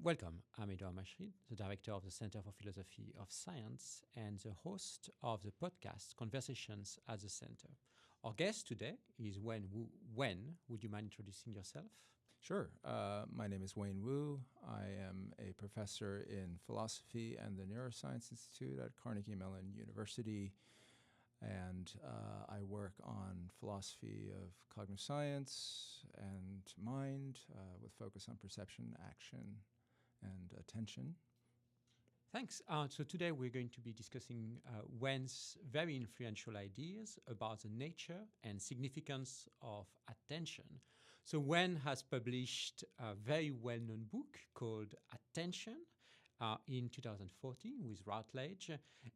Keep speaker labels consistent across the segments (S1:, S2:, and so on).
S1: Welcome, I'm Edouard Machery, the director of the Center for Philosophy of Science and the host of the podcast Conversations at the Center. Our guest today is Wayne Wu. Wen, would you mind introducing yourself?
S2: Sure. My name is Wayne Wu. I am a professor in philosophy and the Neuroscience Institute at Carnegie Mellon University. And I work on philosophy of cognitive science and mind with focus on perception, action, and attention.
S1: Thanks. So today we're going to be discussing Wen's very influential ideas about the nature and significance of attention. So Wen has published a very well-known book called Attention in 2014 with Routledge,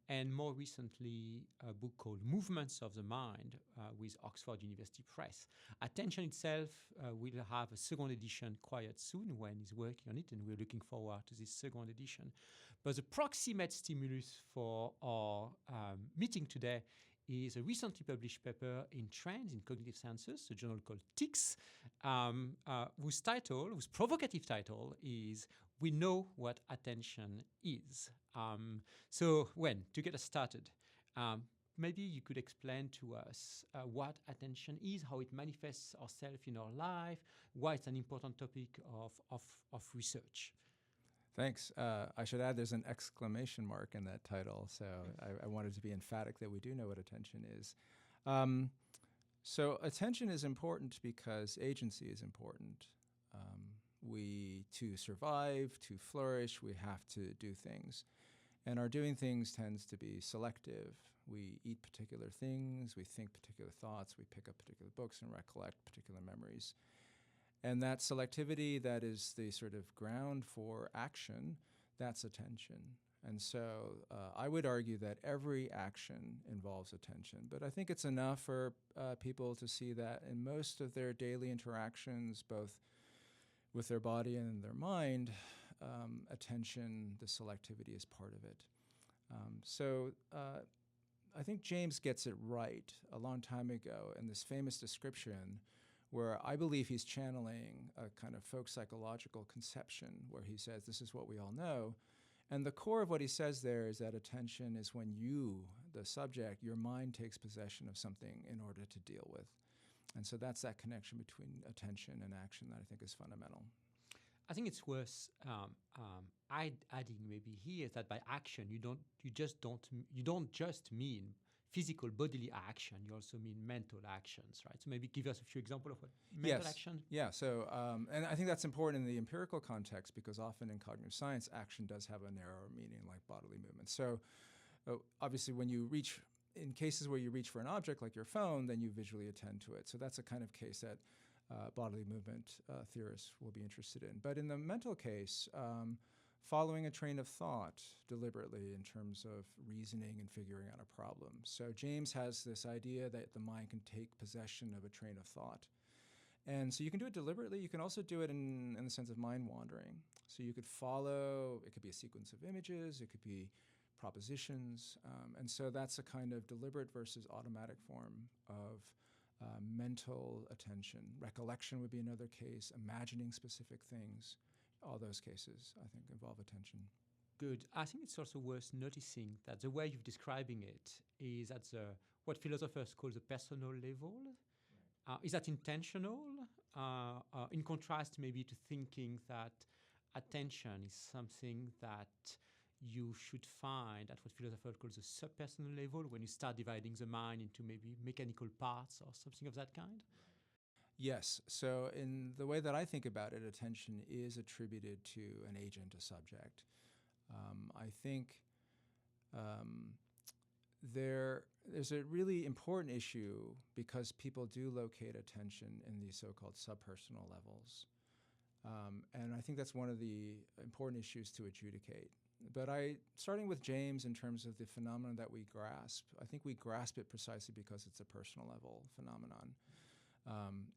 S1: and more recently a book called Movements of the Mind with Oxford University Press. Attention itself will have a second edition quite soon when he's working on it, and we're looking forward to this second edition. But the proximate stimulus for our meeting today is a recently published paper in Trends in Cognitive Sciences, a journal called TICS, whose provocative title is We Know What Attention Is. So, Wen, to get us started, maybe you could explain to us what attention is, how it manifests itself in our life, why it's an important topic of research.
S2: Thanks. I should add there's an exclamation mark in that title, so I wanted to be emphatic that we do know what attention is. So attention is important because agency is important. To survive, to flourish, we have to do things. And our doing things tends to be selective. We eat particular things, we think particular thoughts, we pick up particular books and recollect particular memories. And that selectivity, that is the sort of ground for action, that's attention. And so I would argue that every action involves attention. But I think it's enough for people to see that in most of their daily interactions, both with their body and their mind, attention, the selectivity is part of it. I think James gets it right a long time ago in this famous description where I believe he's channeling a kind of folk psychological conception where he says, this is what we all know. And the core of what he says there is that attention is when you, the subject, your mind takes possession of something in order to deal with. And so that's that connection between attention and action that I think is fundamental.
S1: I think it's worth adding maybe here that by action you don't just mean physical bodily action. You also mean mental actions, right? So maybe give us a few examples of what mental action.
S2: Yeah. So and I think that's important in the empirical context because often in cognitive science, action does have a narrower meaning like bodily movement. So obviously when you reach in cases where you reach for an object like your phone, then you visually attend to it. So that's a kind of case that bodily movement theorists will be interested in. But in the mental case, following a train of thought deliberately in terms of reasoning and figuring out a problem. So James has this idea that the mind can take possession of a train of thought. And so you can do it deliberately. You can also do it in the sense of mind wandering. So you could follow, it could be a sequence of images, it could be propositions. And so that's a kind of deliberate versus automatic form of mental attention. Recollection would be another case, imagining specific things. All those cases, I think, involve attention.
S1: Good. I think it's also worth noticing that the way you're describing it is at what philosophers call the personal level. Right. Is that intentional? In contrast maybe to thinking that attention is something that you should find at what philosophers call the subpersonal level when you start dividing the mind into maybe mechanical parts or something of that kind?
S2: Yes. So in the way that I think about it, attention is attributed to an agent, a subject. I think there's a really important issue because people do locate attention in these so-called subpersonal levels. And I think that's one of the important issues to adjudicate. But starting with James in terms of the phenomenon that we grasp, I think we grasp it precisely because it's a personal level phenomenon.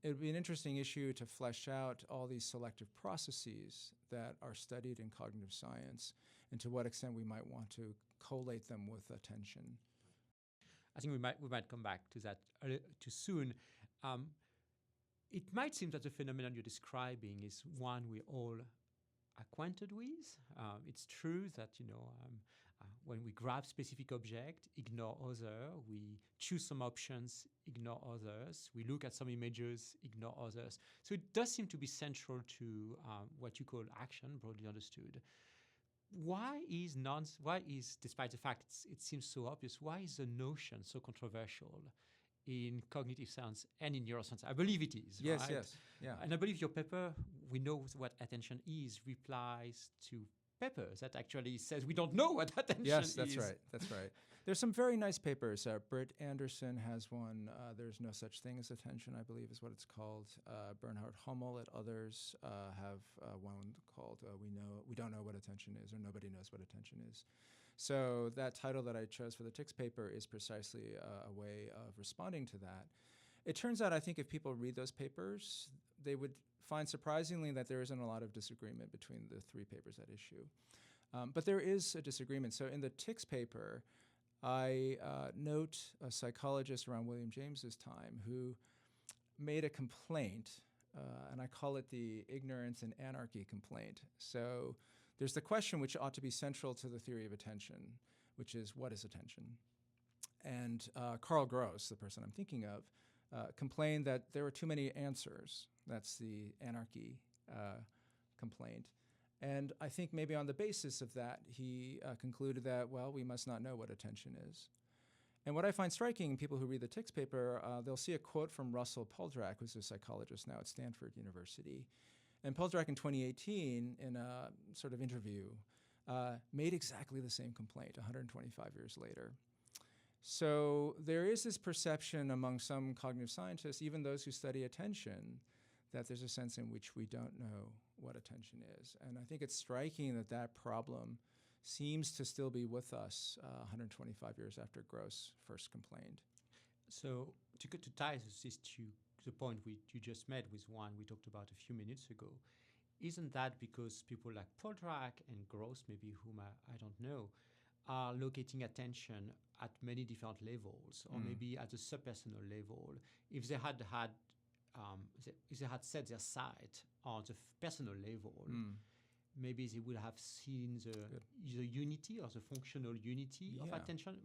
S2: It would be an interesting issue to flesh out all these selective processes that are studied in cognitive science and to what extent we might want to collate them with attention.
S1: I think we might come back to that too soon. It might seem that the phenomenon you're describing is one we all acquainted with. It's true that, when we grab specific object, ignore other, we choose some options, ignore others, we look at some images, ignore others. So it does seem to be central to what you call action, broadly understood. Why is, despite the fact it seems so obvious, why is the notion so controversial in cognitive science and in neuroscience? I believe it is,
S2: Yes,
S1: right?
S2: yes, yeah.
S1: And I believe your paper, we know what attention is, replies to papers that actually says we don't know what attention is.
S2: Yes, that's right. That's right. There's some very nice papers. Britt Anderson has one. There's no such thing as attention, I believe, is what it's called. Bernhard Hummel and others have one called "We Don't Know What Attention Is," or "Nobody Knows What Attention Is." So that title that I chose for the TICS paper is precisely a way of responding to that. It turns out, I think, if people read those papers, they would find surprisingly that there isn't a lot of disagreement between the three papers at issue. But there is a disagreement. So in the TICS paper, I note a psychologist around William James's time who made a complaint, and I call it the ignorance and anarchy complaint. So there's the question which ought to be central to the theory of attention, which is, what is attention? And Carl Gross, the person I'm thinking of, complained that there were too many answers. That's the anarchy complaint. And I think maybe on the basis of that, he concluded that, well, we must not know what attention is. And what I find striking in people who read the TICS paper, they'll see a quote from Russell Poldrack, who's a psychologist now at Stanford University. And Poldrack in 2018, in a sort of interview, made exactly the same complaint 125 years later. So there is this perception among some cognitive scientists, even those who study attention, that there's a sense in which we don't know what attention is. And I think it's striking that that problem seems to still be with us 125 years after Gross first complained.
S1: So to tie this to the point you just made with one we talked about a few minutes ago, isn't that because people like Poldrack and Gross, maybe whom I don't know, are locating attention at many different levels, or maybe at a subpersonal level? If they had set their sight on the personal level, maybe they would have seen the unity or the functional unity of attention.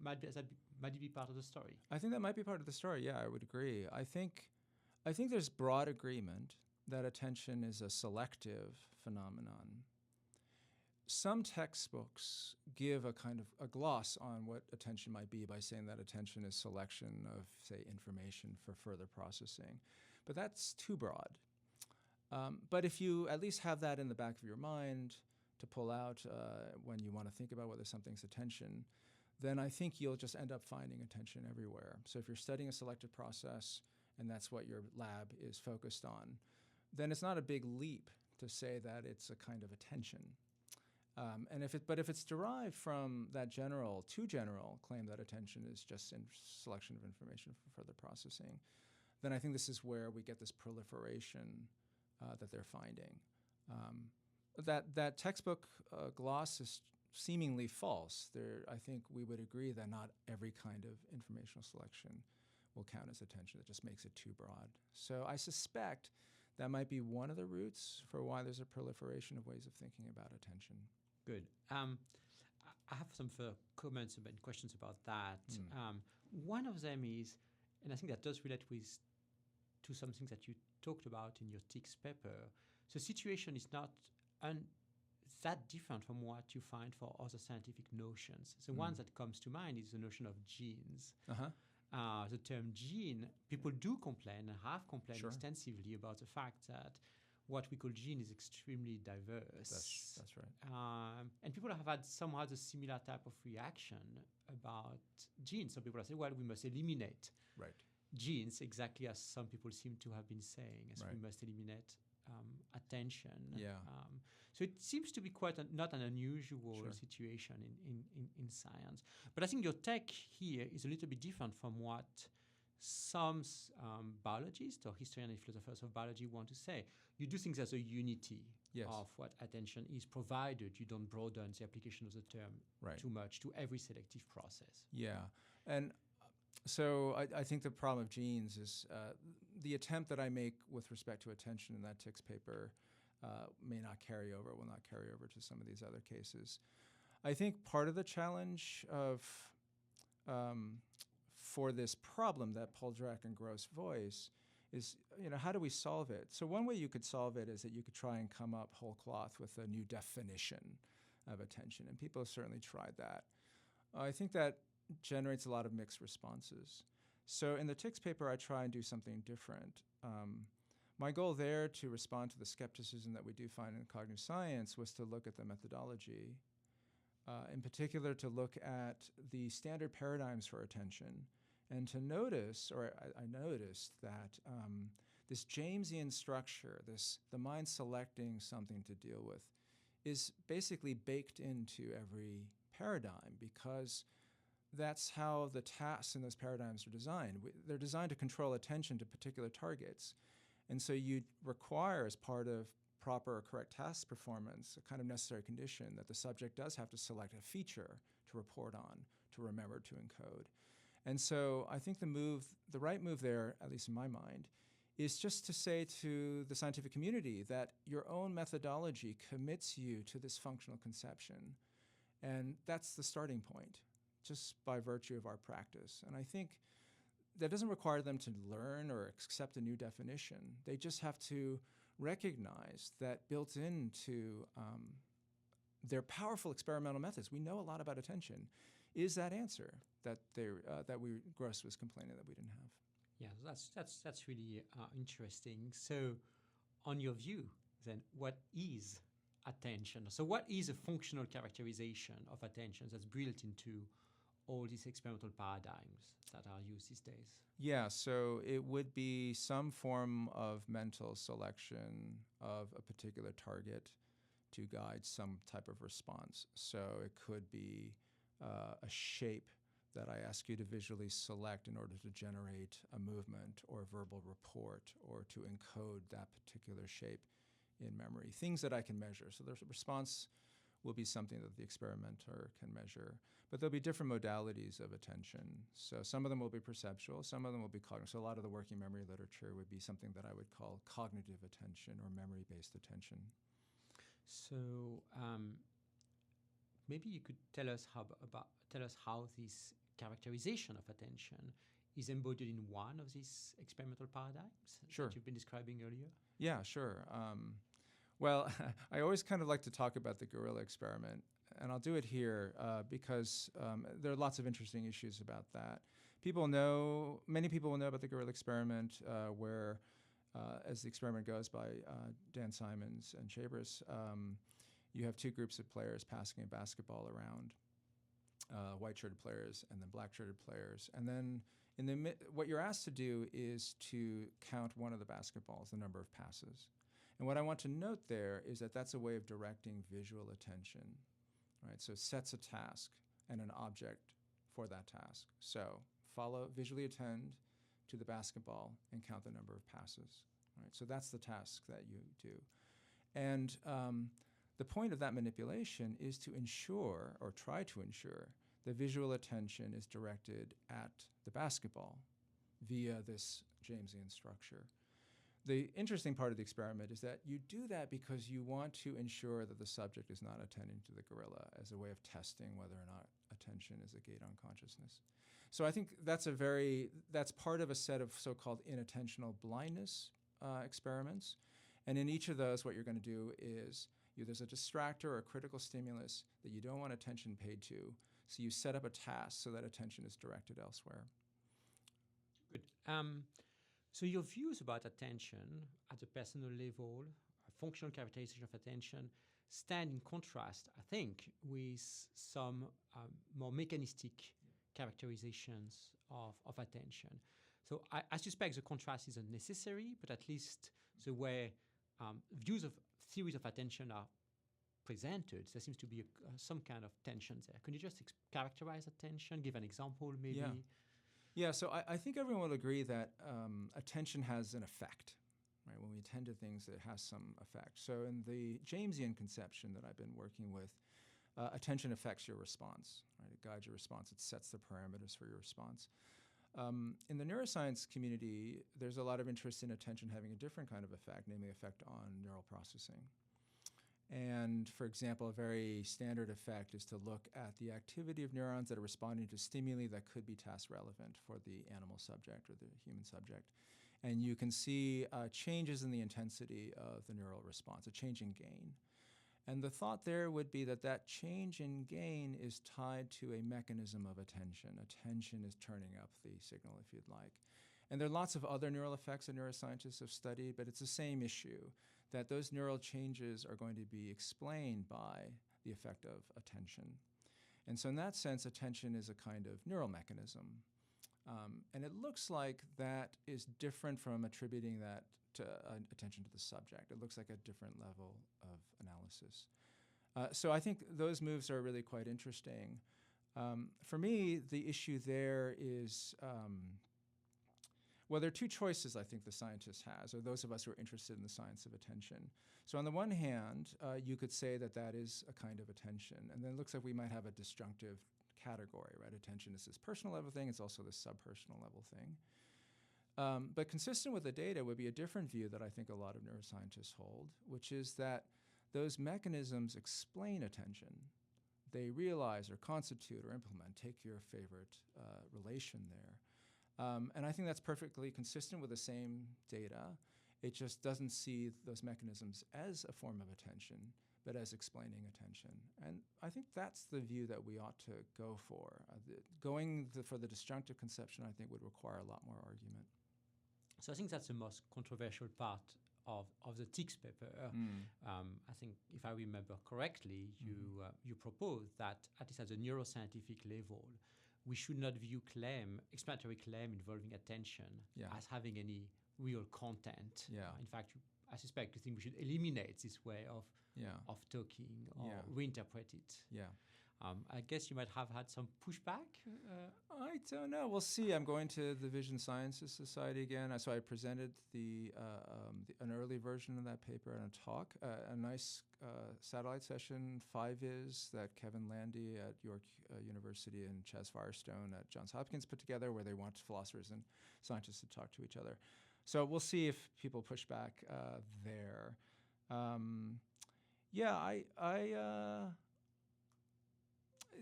S1: Might it be part of the story?
S2: I think that might be part of the story. Yeah, I would agree. I think there's broad agreement that attention is a selective phenomenon. Some textbooks give a kind of a gloss on what attention might be by saying that attention is selection of, say, information for further processing. But that's too broad. But if you at least have that in the back of your mind to pull out when you want to think about whether something's attention, then I think you'll just end up finding attention everywhere. So if you're studying a selective process and that's what your lab is focused on, then it's not a big leap to say that it's a kind of attention. But if it's derived from that too general claim that attention is just selection of information for further processing, then I think this is where we get this proliferation that they're finding. That textbook gloss is seemingly false. I think we would agree that not every kind of informational selection will count as attention. It just makes it too broad. So I suspect that might be one of the roots for why there's a proliferation of ways of thinking about attention.
S1: Good. I have some further comments and questions about that. One of them is, and I think that does relate to something that you talked about in your TICS paper, the situation is not that different from what you find for other scientific notions. The one that comes to mind is the notion of genes. The term gene, people do complain and have complained extensively about the fact that what we call gene is extremely diverse.
S2: That's right.
S1: And people have had somehow the similar type of reaction about genes. Some people say, well, we must eliminate genes, exactly as some people seem to have been saying, as we must eliminate attention. So it seems to be quite not an unusual situation in science. But I think your take here is a little bit different from what some biologists or historians and philosophers of biology want to say. You do think there's a unity of what attention is, provided you don't broaden the application of the term too much to every selective process.
S2: Yeah, and so I think the problem of genes is the attempt that I make with respect to attention in that TICS paper may not carry over, will not carry over to some of these other cases. I think part of the challenge of for this problem that Poldrack and Gross voice is, how do we solve it? So one way you could solve it is that you could try and come up whole cloth with a new definition of attention, and people have certainly tried that. I think that generates a lot of mixed responses. So in the TICS paper, I try and do something different. My goal there to respond to the skepticism that we do find in cognitive science was to look at the methodology, in particular to look at the standard paradigms for attention, and to notice, or I noticed that this Jamesian structure, the mind selecting something to deal with, is basically baked into every paradigm, because that's how the tasks in those paradigms are designed. They're designed to control attention to particular targets. And so you require, as part of proper or correct task performance, a kind of necessary condition that the subject does have to select a feature to report on, to remember, to encode. And so I think the right move there, at least in my mind, is just to say to the scientific community that your own methodology commits you to this functional conception. And that's the starting point, just by virtue of our practice. And I think that doesn't require them to learn or accept a new definition. They just have to recognize that built into their powerful experimental methods, we know a lot about attention, is that answer that Gross was complaining that we didn't have.
S1: Yeah, that's really interesting. So, on your view, then, what is attention? So, what is a functional characterization of attention that's built into all these experimental paradigms that are used these days?
S2: Yeah, so it would be some form of mental selection of a particular target to guide some type of response. So it could be a shape that I ask you to visually select in order to generate a movement or a verbal report, or to encode that particular shape in memory. Things that I can measure. So the response will be something that the experimenter can measure. But there'll be different modalities of attention. So some of them will be perceptual, some of them will be cognitive. So a lot of the working memory literature would be something that I would call cognitive attention or memory-based attention.
S1: So maybe you could tell us how this characterization of attention is embodied in one of these experimental paradigms that you've been describing earlier?
S2: Yeah, sure. Well, I always kind of like to talk about the gorilla experiment, and I'll do it here because there are lots of interesting issues about that. Many people will know about the gorilla experiment where, as the experiment goes by Dan Simons and Chabris, you have two groups of players passing a basketball around, white-shirted players and then black-shirted players. And then what you're asked to do is to count one of the basketballs, the number of passes. And what I want to note there is that that's a way of directing visual attention, right? So it sets a task and an object for that task. So visually attend to the basketball and count the number of passes, right? So that's the task that you do. And the point of that manipulation is to ensure, or try to ensure, the visual attention is directed at the basketball via this Jamesian structure. The interesting part of the experiment is that you do that because you want to ensure that the subject is not attending to the gorilla, as a way of testing whether or not attention is a gate on consciousness. So I think that's part of a set of so-called inattentional blindness experiments. And in each of those, what you're going to do is there's a distractor or a critical stimulus that you don't want attention paid to, so you set up a task so that attention is directed elsewhere.
S1: Good. So your views about attention at a personal level, a functional characterization of attention, stand in contrast, I think, with some more mechanistic characterizations of attention. So I suspect the contrast isn't necessary, but at least the way views of theories of attention are presented, there seems to be some kind of tension there. Can you just characterize attention, give an example maybe?
S2: Yeah, so I think everyone will agree that attention has an effect, right? When we attend to things, it has some effect. So in the Jamesian conception that I've been working with, attention affects your response, right? It guides your response. It sets the parameters for your response. In the neuroscience community, there's a lot of interest in attention having a different kind of effect, namely effect on neural processing. And for example, a very standard effect is to look at the activity of neurons that are responding to stimuli that could be task relevant for the animal subject or the human subject. And you can see changes in the intensity of the neural response, a change in gain. And the thought there would be that that change in gain is tied to a mechanism of attention. Attention is turning up the signal, if you'd like. And there are lots of other neural effects that neuroscientists have studied, but it's the same issue, that those neural changes are going to be explained by the effect of attention. And so in that sense, attention is a kind of neural mechanism. And it looks like that is different from attributing that to attention to the subject. It looks like a different level of analysis. So I think those moves are really quite interesting. For me, the issue there is, well, there are two choices I think the scientist has, or those of us who are interested in the science of attention. So on the one hand, you could say that that is a kind of attention, and then it looks like we might have a disjunctive category, right? Attention is this personal level thing, it's also this subpersonal level thing. But consistent with the data would be a different view that I think a lot of neuroscientists hold, which is that those mechanisms explain attention. They realize or constitute or implement, take your favorite relation there. And I think that's perfectly consistent with the same data. It just doesn't see those mechanisms as a form of attention, but as explaining attention. And I think that's the view that we ought to go for. For the disjunctive conception, I think, would require a lot more argument.
S1: So I think that's the most controversial part of the TICS paper. I think, if I remember correctly, you proposed that, at least at the neuroscientific level, we should not view explanatory claim involving attention as having any real content. In fact, I suspect you think we should eliminate this way of talking or reinterpret it. I guess you might have had some pushback.
S2: I don't know. We'll see. I'm going to the Vision Sciences Society again. So I presented an early version of that paper in a talk, a nice satellite session, 5is, that Kevin Landy at York University and Chaz Firestone at Johns Hopkins put together, where they want philosophers and scientists to talk to each other. So we'll see if people push back there.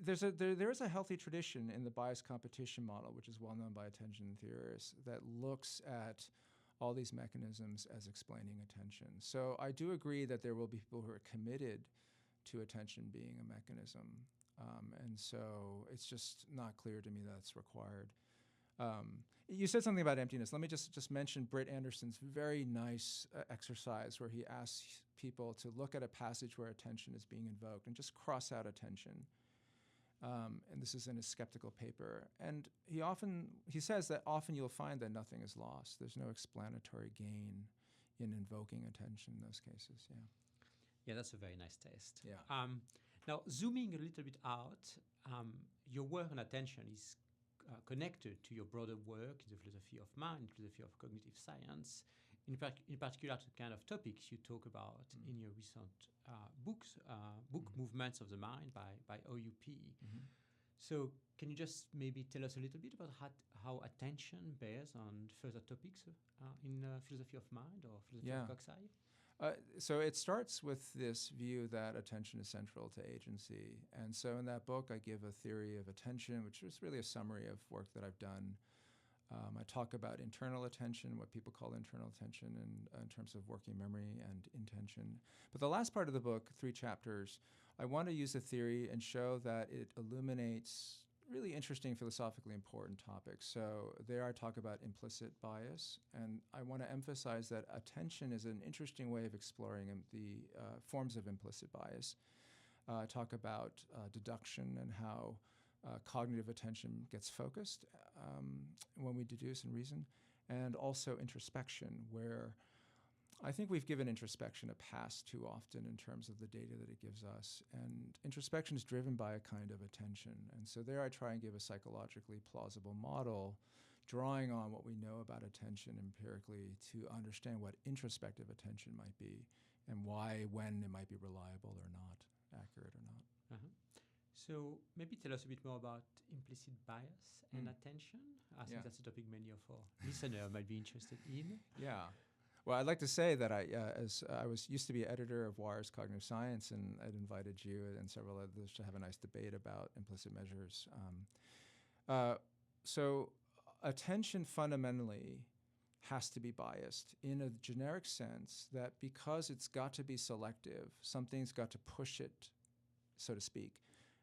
S2: There is a healthy tradition in the bias competition model, which is well known by attention theorists, that looks at all these mechanisms as explaining attention. So I do agree that there will be people who are committed to attention being a mechanism. And so it's just not clear to me that's required. You said something about emptiness. Let me just mention Britt Anderson's very nice exercise where he asks people to look at a passage where attention is being invoked and just cross out attention. And this is in his skeptical paper. And he says that often you'll find that nothing is lost. There's no explanatory gain in invoking attention in those cases.
S1: Yeah, that's a very nice test. Now, zooming a little bit out, your work on attention is connected to your broader work in the philosophy of mind, philosophy of cognitive science, in particular to the kind of topics you talk about in your recent book Movements of the Mind by OUP. So can you just maybe tell us a little bit about how attention bears on further topics in philosophy of mind or philosophy of Coxeye?
S2: So it starts with this view that attention is central to agency. And so in that book, I give a theory of attention, which is really a summary of work that I've done. I talk about internal attention, what people call internal attention in terms of working memory and intention. But the last part of the book, 3 chapters, I want to use a theory and show that it illuminates really interesting, philosophically important topics. So there I talk about implicit bias, and I want to emphasize that attention is an interesting way of exploring the forms of implicit bias. I talk about deduction and how cognitive attention gets focused when we deduce and reason, and also introspection, where I think we've given introspection a pass too often in terms of the data that it gives us. And introspection is driven by a kind of attention. And so there I try and give a psychologically plausible model, drawing on what we know about attention empirically to understand what introspective attention might be and why, when it might be reliable or not, accurate or not.
S1: So maybe tell us a bit more about implicit bias and attention. I think
S2: Yeah.
S1: that's a topic many of our listeners might be interested in.
S2: Yeah. Well, I'd like to say that I used to be editor of Wire's Cognitive Science, and I'd invited you and several others to have a nice debate about implicit measures. So attention fundamentally has to be biased in a generic sense, that because it's got to be selective, something's got to push it, so to speak,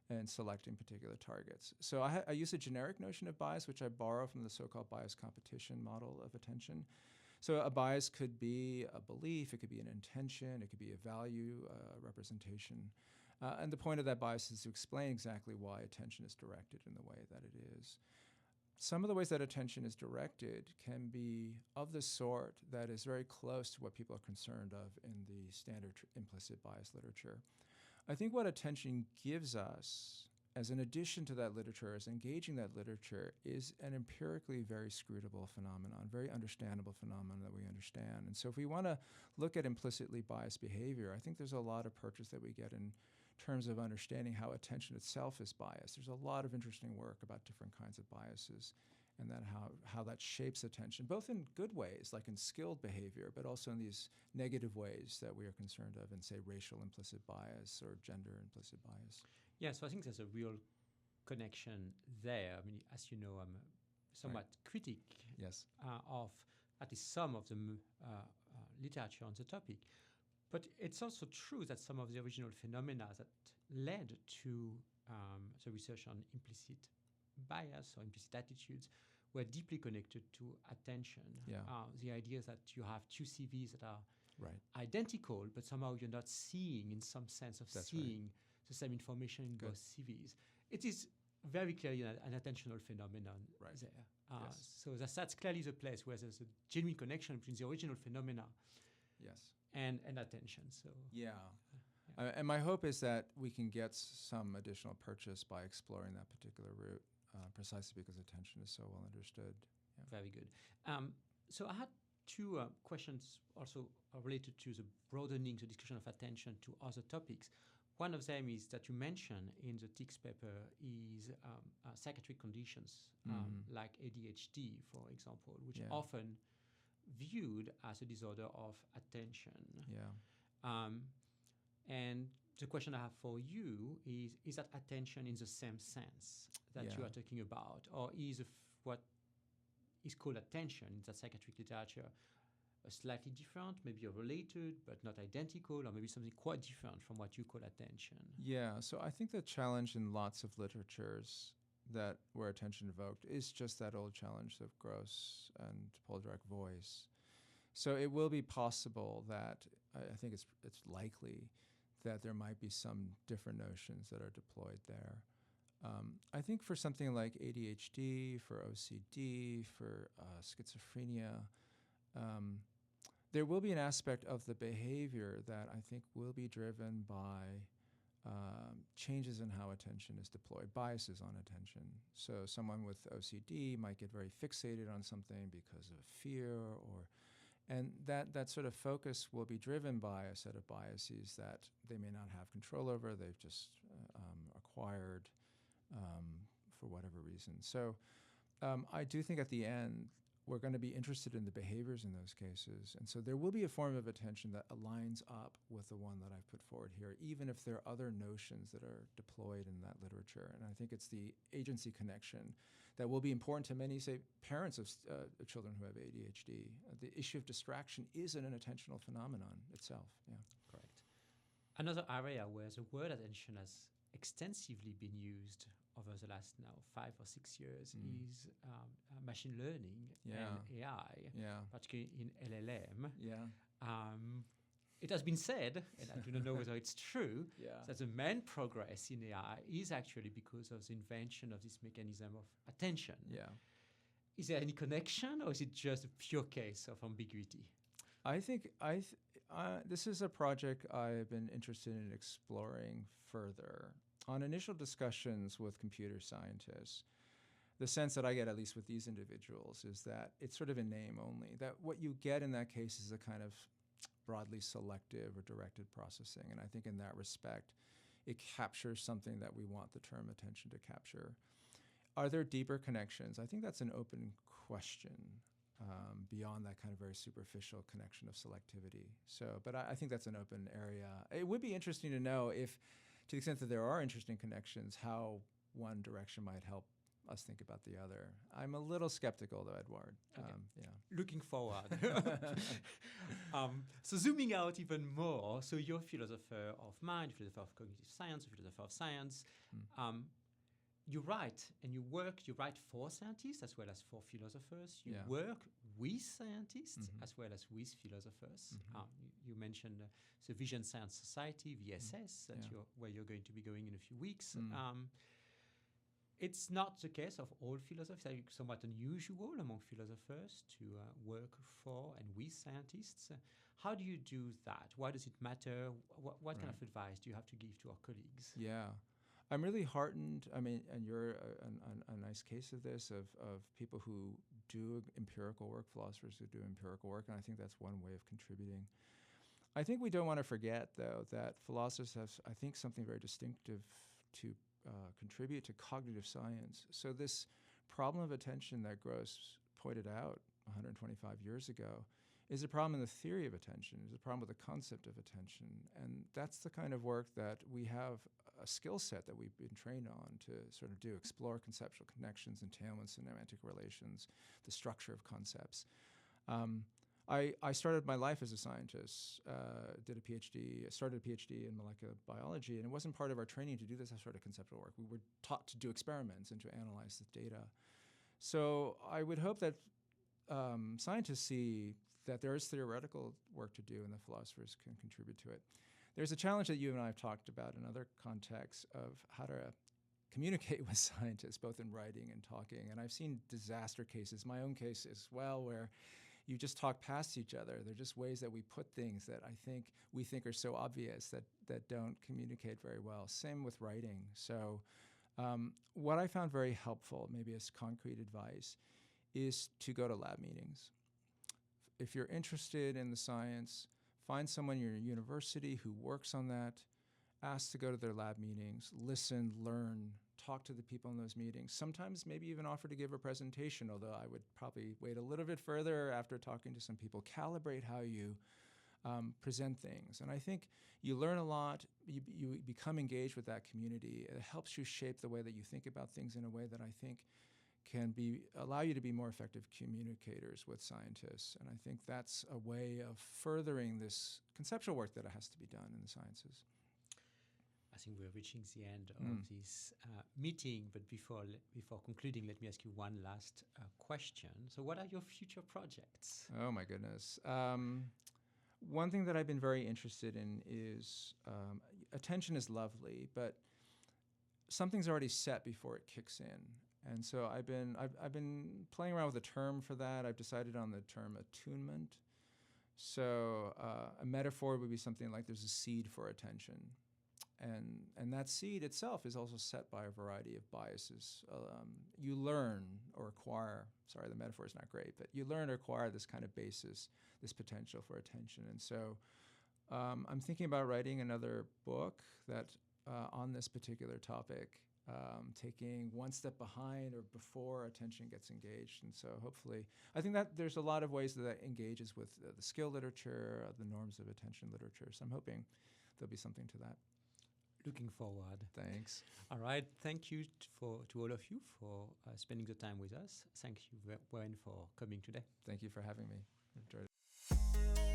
S2: in selecting particular targets. So I use a generic notion of bias, which I borrow from the so-called bias competition model of attention. So a bias could be a belief, it could be an intention, it could be a value representation. And the point of that bias is to explain exactly why attention is directed in the way that it is. Some of the ways that attention is directed can be of the sort that is very close to what people are concerned of in the standard implicit bias literature. I think what attention gives us, as an addition to that literature, as engaging that literature, is an empirically very scrutable phenomenon, very understandable phenomenon that we understand. And so if we want to look at implicitly biased behavior, I think there's a lot of purchase that we get in terms of understanding how attention itself is biased. There's a lot of interesting work about different kinds of biases and then how that shapes attention, both in good ways, like in skilled behavior, but also in these negative ways that we are concerned of in, say, racial implicit bias or gender implicit bias.
S1: Yeah, so I think there's a real connection there. I mean, as you know, I'm somewhat critic
S2: Yes.
S1: of at least some of the literature on the topic. But it's also true that some of the original phenomena that led to the research on implicit bias or implicit attitudes were deeply connected to attention.
S2: Yeah.
S1: The idea that you have two CVs that are
S2: Right.
S1: identical, but somehow you're not seeing, in some sense of
S2: That's
S1: seeing the same information in
S2: Good.
S1: both CVs. It is very clearly an attentional phenomenon
S2: Right.
S1: there.
S2: Yes.
S1: So that's clearly the place where there's a genuine connection between the original phenomena
S2: Yes.
S1: and attention. So
S2: Yeah. And my hope is that we can get some additional purchase by exploring that particular route, precisely because attention is so well understood. Yeah.
S1: very good. So I had two questions also related to the broadening the discussion of attention to other topics. One of them is that you mentioned in the TICS paper is psychiatric conditions like ADHD, for example, which are often viewed as a disorder of attention.
S2: Yeah.
S1: And the question I have for you is that attention in the same sense that you are talking about, or is what is called attention in the psychiatric literature slightly different, maybe related, but not identical, or maybe something quite different from what you call attention?
S2: Yeah, so I think the challenge in lots of literatures that where attention evoked is just that old challenge of gross and polydric voice. So it will be possible that, I think it's likely that there might be some different notions that are deployed there. I think for something like ADHD, for OCD, for schizophrenia, there will be an aspect of the behavior that I think will be driven by changes in how attention is deployed, biases on attention. So someone with OCD might get very fixated on something because of fear, and that sort of focus will be driven by a set of biases that they may not have control over, they've just acquired for whatever reason. So I do think at the end, we're going to be interested in the behaviors in those cases. And so there will be a form of attention that aligns up with the one that I've put forward here, even if there are other notions that are deployed in that literature. And I think it's the agency connection that will be important to many, say, parents of children who have ADHD. The issue of distraction is an attentional phenomenon itself. Yeah.
S1: Correct. Another area where the word attention has extensively been used over the last now 5 or 6 years is machine learning and AI, particularly in LLM. It has been said, and I do not know whether it's true, that the main progress in AI is actually because of the invention of this mechanism of attention. Is there any connection, or is it just a pure case of ambiguity?
S2: I think this is a project I've been interested in exploring further. On initial discussions with computer scientists, the sense that I get, at least with these individuals, is that it's sort of in name only, that what you get in that case is a kind of broadly selective or directed processing. And I think in that respect, it captures something that we want the term attention to capture. Are there deeper connections? I think that's an open question beyond that kind of very superficial connection of selectivity. So, but I think that's an open area. It would be interesting to know if, to the extent that there are interesting connections, how one direction might help us think about the other. I'm a little skeptical though, Edouard.
S1: Okay.
S2: Yeah.
S1: Looking forward. So zooming out even more, so you're a philosopher of mind, philosopher of cognitive science, a philosopher of science. You write and you write for scientists as well as for philosophers. You work with scientists as well as with philosophers. You mentioned the Vision Science Society, VSS, where you're going to be going in a few weeks. It's not the case of all philosophers. It's somewhat unusual among philosophers to work for and with scientists. How do you do that? Why does it matter? What kind of advice do you have to give to our colleagues?
S2: Yeah. I'm really heartened. I mean, and you're a nice case of this, of people who do empirical work, philosophers who do empirical work, and I think that's one way of contributing. I think we don't want to forget, though, that philosophers have, I think, something very distinctive to contribute to cognitive science. So this problem of attention that Gross pointed out 125 years ago is a problem in the theory of attention, is a problem with the concept of attention. And that's the kind of work that we have a skill set that we've been trained on to sort of do, explore conceptual connections, entailments, semantic relations, the structure of concepts. I started my life as a scientist, started a PhD in molecular biology, and it wasn't part of our training to do this sort of conceptual work. We were taught to do experiments and to analyze the data. So I would hope that scientists see that there is theoretical work to do and that philosophers can contribute to it. There's a challenge that you and I have talked about in other contexts of how to communicate with scientists, both in writing and talking. And I've seen disaster cases, my own case as well, where you just talk past each other. They're just ways that we put things that we think are so obvious that don't communicate very well. Same with writing. So what I found very helpful, maybe as concrete advice, is to go to lab meetings. If you're interested in the science, find someone in your university who works on that, ask to go to their lab meetings, listen, learn, talk to the people in those meetings. Sometimes maybe even offer to give a presentation, although I would probably wait a little bit further after talking to some people. Calibrate how you present things. And I think you learn a lot, you become engaged with that community. It helps you shape the way that you think about things in a way that I think can allow you to be more effective communicators with scientists. And I think that's a way of furthering this conceptual work that has to be done in the sciences.
S1: I think we're reaching the end of this meeting, but before concluding, let me ask you one last question. So what are your future projects?
S2: Oh my goodness. One thing that I've been very interested in is attention is lovely, but something's already set before it kicks in. And so I've been playing around with a term for that. I've decided on the term attunement. So a metaphor would be something like there's a seed for attention. And that seed itself is also set by a variety of biases. You learn or acquire, sorry, the metaphor is not great, but you learn or acquire this kind of basis, this potential for attention. And so I'm thinking about writing another book that on this particular topic, taking one step behind or before attention gets engaged. And so hopefully, I think that there's a lot of ways that engages with the skill literature, the norms of attention literature. So I'm hoping there'll be something to that.
S1: Looking forward.
S2: Thanks.
S1: All right. Thank you to all of you for spending the time with us. Thank you, Wen, for coming today.
S2: Thank you for having me. I enjoyed it.